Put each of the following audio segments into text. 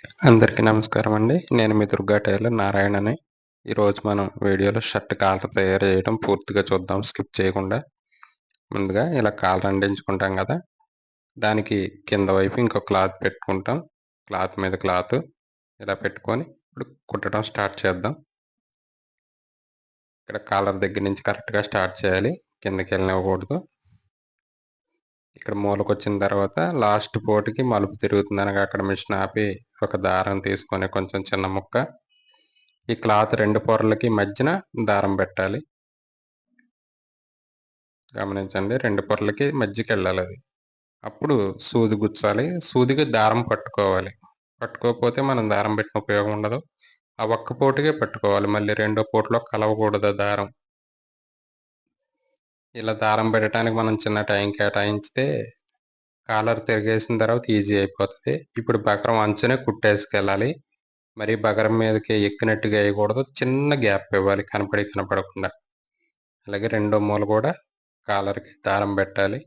అందరికీ నమస్కారం అండి. నేను మీ దుర్గా టైలర్ నారాయణని. ఈరోజు మనం వీడియోలో షర్ట్ కాలర్ తయారు చేయడం పూర్తిగా చూద్దాం స్కిప్ చేయకుండా. ముందుగా ఇలా కాలర్ అంటించుకుంటాం కదా! దానికి కింద వైపు ఇంకో క్లాత్ పెట్టుకుంటాం. క్లాత్ మీద క్లాత్ ఇలా పెట్టుకొని ఇప్పుడు కుట్టడం స్టార్ట్ చేద్దాం. ఇక్కడ కాలర్ దగ్గర నుంచి కరెక్ట్‌గా స్టార్ట్ చేయాలి. కిందకెళ్ళనివ్వకూడదు. ఇక్కడ మూలకొచ్చిన తర్వాత లాస్ట్ పోటుకి మలుపు తిరుగుతుందనగా అక్కడ మిషన్ ఆపి ఒక దారం తీసుకొని కొంచెం చిన్న ముక్క ఈ క్లాత్ 2 పొరలకి మధ్యన దారం పెట్టాలి. గమనించండి 2 పొరలకి మధ్యకెళ్ళాలది. అప్పుడు సూది గుచ్చాలి. సూదికి దారం పట్టుకోవాలి. పట్టుకోకపోతే మనం దారం పెట్టిన ఉపయోగం ఉండదు. ఆ ఒక్క పోటుకే పట్టుకోవాలి. మళ్ళీ రెండో పోటులో కలవకూడదు ఆ దారం. ఇలా దారం పెట్టడానికి మనం చిన్న టైం కేటాయించితే కాలర్ తిరిగేసిన తర్వాత ఈజీ అయిపోతది. ఇప్పుడు బకరం అంచునే కుట్టేసుకెళ్ళాలి. మరి బకరం మీదకి ఎక్కినట్టుగా ఎయకూడదు. చిన్న గ్యాప్ ఇవ్వాలి కనపడకుండా. అలాగే రెండో మూల కూడా కాలర్‌కి దారం పెట్టాలి.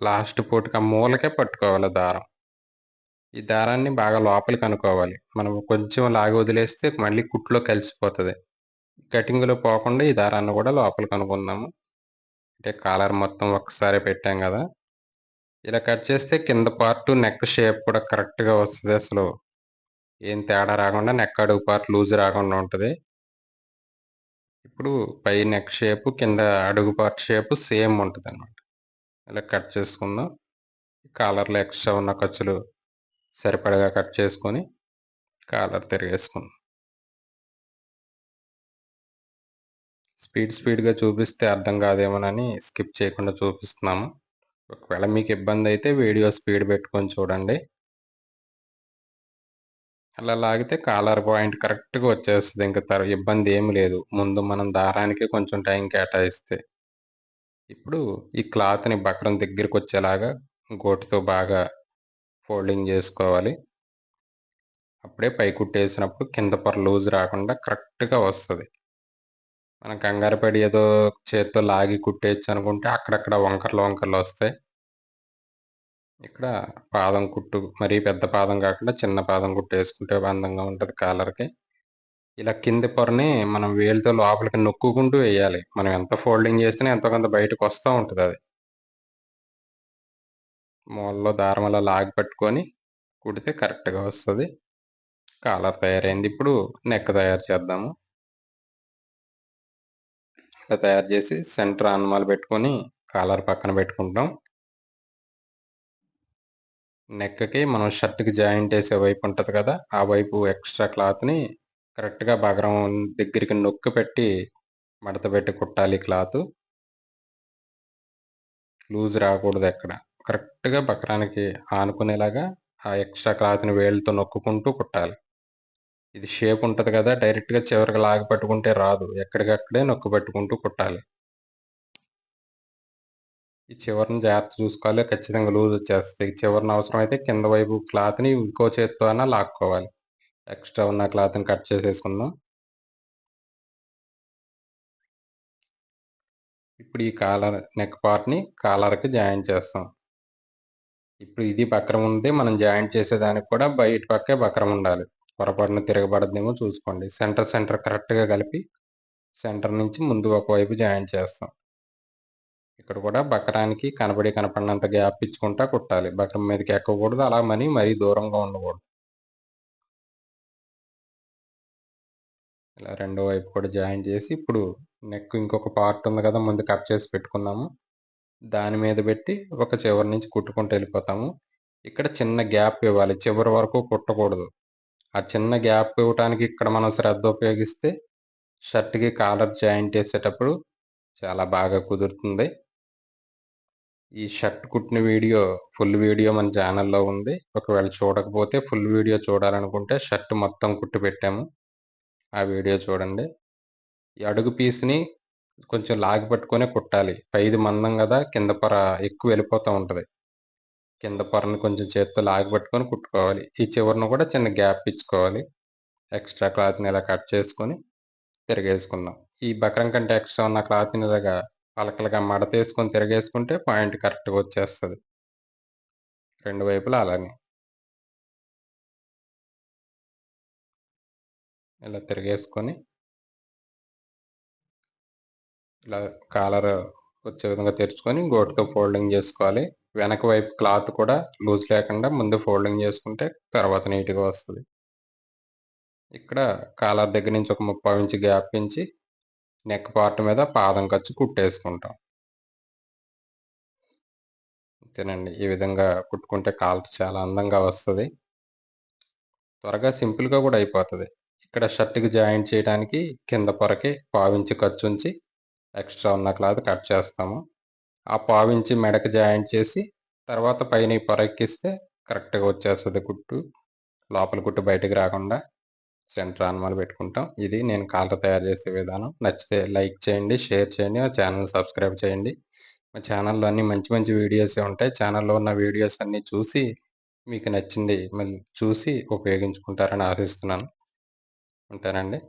లాస్ట్ పూటకి ఆ మూలకే పట్టుకోవాలి దారం. ఈ దారాన్ని బాగా లోపలికి అనుకోవాలి. మనం కొంచెం లాగి వదిలేస్తే మళ్ళీ కుట్టులో కలిసిపోతది. కటింగ్‌లో పోకుండా ఈ దారాన్ని కూడా లోపలికి అనుకుందాము. అంటే కాలర్ మొత్తం ఒక్కసారే పెట్టాం గదా! ఇలా కట్ చేస్తే కింద పార్ట్ నెక్ షేప్ కూడా కరెక్ట్‌గా వస్తది అసలు. ఏం తేడా రాకుండా నెక్ అడుగు పార్ట్ లూజ్ రాకుండా ఉంటది. ఇప్పుడు పై నెక్ షేపు, కింద అడుగు పార్ట్ షేపు సేమ్ ఉంటదనమాట. ఇలా కట్ చేసుకుందాం. కాలర్‌లో ఎక్స్‌ట్రా ఉన్న ఖర్చులు సరిపడగా కట్ చేసుకొని కాలర్ తిరిగేసుకుందాం. స్పీడ్‌గా చూపిస్తే అర్థం కాదేమోనని స్కిప్ చేయకుండా చూపిస్తున్నాము. ఒకవేళ మీకు ఇబ్బందైతే వీడియో స్పీడ్ పెట్టుకొని చూడండి. అలా లాగితే కాలర్ పాయింట్ కరెక్ట్‌గా వచ్చేస్తది. ఇంక ఇబ్బంది ఏమి లేదు. ముందు మనం దారానికి కొంచెం టైం కేటాయిస్తే. ఇప్పుడు ఈ క్లాత్‌ని బక్రం దగ్గరికొచ్చేలాగా గోటితో బాగా ఫోల్డింగ్ జేసుకోవాలి. అప్పుడే పై కుట్టేసినప్పుడు కింద పొర లూజ్ రాకుండా కరెక్ట్‌గా వస్తది. మనం కంగారు పడి ఏదో చేత్తో లాగి కుట్టేయొచ్చనుకుంటే అక్కడక్కడ వంకర్లొస్తాయి. ఇక్కడ పాదం కుట్టు మరీ పెద్ద పాదం గాకుండా చిన్న పాదం కుట్టేసుకుంటే అందంగా ఉంటది కాలర్‌కి. ఇలా కింది పొరని మనం వేలుతో లోపలికి నొక్కుకుంటూ ఎయ్యాలి. మనం ఎంత ఫోల్డింగ్ చేసినా ఎంతో కొంత బయటకొస్తా ఉంటదది. మూలలో దారం అలా లాగి పట్టుకొని కుడితే కరెక్ట్‌గా వస్తది. కాలర్ తయారైంది. ఇప్పుడు నెక్ తయారు చేద్దాము. ఇలా తయారు చేసి సెంటర్ ఆనమాలు పెట్టుకొని కాలర్ పక్కన పెట్టుకుంటాం. నెక్‌కి మనం షర్ట్‌కి జాయింట్ ఏసే వైపు ఉంటది కదా! ఆ వైపు ఎక్స్‌ట్రా క్లాత్‌ని కరెక్ట్‌గా బగరం దగ్గరికి నొక్కి పెట్టి మడత పెట్టి కుట్టాలి క్లాతు. లూజ్ రాకూడదెక్కడ. కరెక్ట్‌గా బక్రానికి ఆనుకునేలాగా ఆ ఎక్స్‌ట్రా క్లాత్‌ని వేలుతో నొక్కుకుంటూ కుట్టాలి. ఇది షేప్ ఉంటది కదా! డైరెక్ట్‌గా చివరకి లాగి పట్టుకుంటే రాదు. ఎక్కడికక్కడే నొక్కి పట్టుకుంటూ కుట్టాలి. ఈ చివరన జాగ్రత్త చూసుకోవాలి. ఖచ్చితంగా లూజ్ వచ్చేస్తది. చివరన అవసరమైతే కింద వైపు క్లాత్‌ని ఇంకో చేత్తో అన్నా లాక్కోవాలి. ఎక్స్‌ట్రా ఉన్న క్లాత్‌ని కట్ చేసేసుకుందాం. ఇప్పుడు ఈ కాలర్ నెక్ పార్ట్‌ని కాలర్‌కి జాయింట్ చేస్తాం. ఇప్పుడు ఇది బక్రం ఉంది. మనం జాయింట్ చేసేదానికి కూడా బయట పక్కే బక్రం ఉండాలి. పొరపాటున తిరగబడద్దేమో చూసుకోండి. సెంటర్ కరెక్ట్‌గా కలిపి సెంటర్ నుంచి ముందు ఒకవైపు జాయింట్ చేస్తాం. ఇక్కడ కూడా బకరానికి కనపడినంత గ్యాప్ ఇచ్చుకుంటా కుట్టాలి. బకరం మీదకి ఎక్కకూడదు. అలా మరీ దూరంగా ఉండకూడదు. ఇలా రెండో వైపు కూడా జాయింట్ చేసి ఇప్పుడు నెక్ ఇంకొక పార్ట్ ఉంది కదా! ముందు కట్ చేసి పెట్టుకున్నాము. దాని మీద పెట్టి ఒక చివరి నుంచి కుట్టుకుంటూ వెళ్ళిపోతాము. ఇక్కడ చిన్న గ్యాప్ ఇవ్వాలి. చివరి వరకు కుట్టకూడదు. ఆ చిన్న గ్యాప్ ఇవ్వటానికి ఇక్కడ మనం శ్రద్ధ ఉపయోగిస్తే షర్ట్‌కి కాలర్ జాయింట్ ఏసేటప్పుడు చాలా బాగా కుదురుతుంది. ఈ షర్ట్ కుట్టిన వీడియో ఫుల్ వీడియో మన ఛానెల్‌లో ఉంది. ఒకవేళ చూడకపోతే ఫుల్ వీడియో చూడాలనుకుంటే షర్ట్ మొత్తం కుట్టి పెట్టాము. ఆ వీడియో చూడండి. ఈ అడుగు పీస్‌ని కొంచెం లాగి పట్టుకొనే కుట్టాలి. పైది మందం గదా! కింద పొర ఎక్కువ వెళ్ళిపోతా ఉంటది. కింద పొరని కొంచెం చేత్తో లాగి పట్టుకొని కుట్టుకోవాలి. ఈ చివరన కూడా చిన్న గ్యాప్ ఇచ్చుకోవాలి. ఎక్స్‌ట్రా క్లాత్‌ని ఇలా కట్ చేసుకొని తిరగేసుకుందాం. ఈ బక్రం కంటే ఎక్స్‌ట్రా ఉన్న క్లాత్‌ని ఇలాగా పలకలుగా మడతేసుకొని తిరగేసుకుంటే పాయింట్ కరెక్ట్‌గా వచ్చేస్తది. రెండు వైపులా అలానే. ఇలా తిరిగేసుకొని, ఇలా కాలర్ వచ్చే విధంగా తెరుచుకొని గోటుతో ఫోల్డింగ్ జేసుకోవాలి. వెనక వైపు క్లాత్ కూడా లూజ్ లేకుండా ముందు ఫోల్డింగ్ జేసుకుంటే తర్వాత నీట్‌గా వస్తది. ఇక్కడ కాలర్ దగ్గర నుంచి ఒక 30 ఇంచ్ గ్యాప్ ఇచ్చి నెక్ పార్ట్ మీద పాదం ఖర్చు కుట్టేసుకుంటాం. అంతేనండి. ఈ విధంగా కుట్టుకుంటే కాలర్ చాలా అందంగా వస్తది. త్వరగా సింపుల్‌గా గూడా అయిపోతది. ఇక్కడ షర్ట్‌కి జాయింట్ చేయడానికి కింద పొరకి పావించి ఖర్చుంచి ఎక్స్‌ట్రా ఉన్న క్లాత్ కట్ చేస్తాము. ఆ పావించి మెడకి జాయింట్ చేసి తర్వాత పైన ఈ పొర ఎక్కిస్తే కరెక్ట్‌గా వచ్చేస్తది కుట్టు. లోపల కుట్టు బయటకి రాకుండా సెంటర్ ఆనమాలు పెట్టుకుంటాం. ఇది నేను కాలర్ తయారు చేసే విధానం. నచ్చితే లైక్ చేయండి, షేర్ చేయండి. మా ఛానెల్‌ని సబ్స్క్రైబ్ చేయండి. మా ఛానెల్‌లో అన్నీ మంచి మంచి వీడియోసే ఉంటాయి. ఛానెల్‌లో ఉన్న వీడియోస్ అన్నీ చూసి మీకు నచ్చింది మళ్ళీ చూసి ఉపయోగించుకుంటారని ఆశిస్తున్నాను. ఉంటానండి.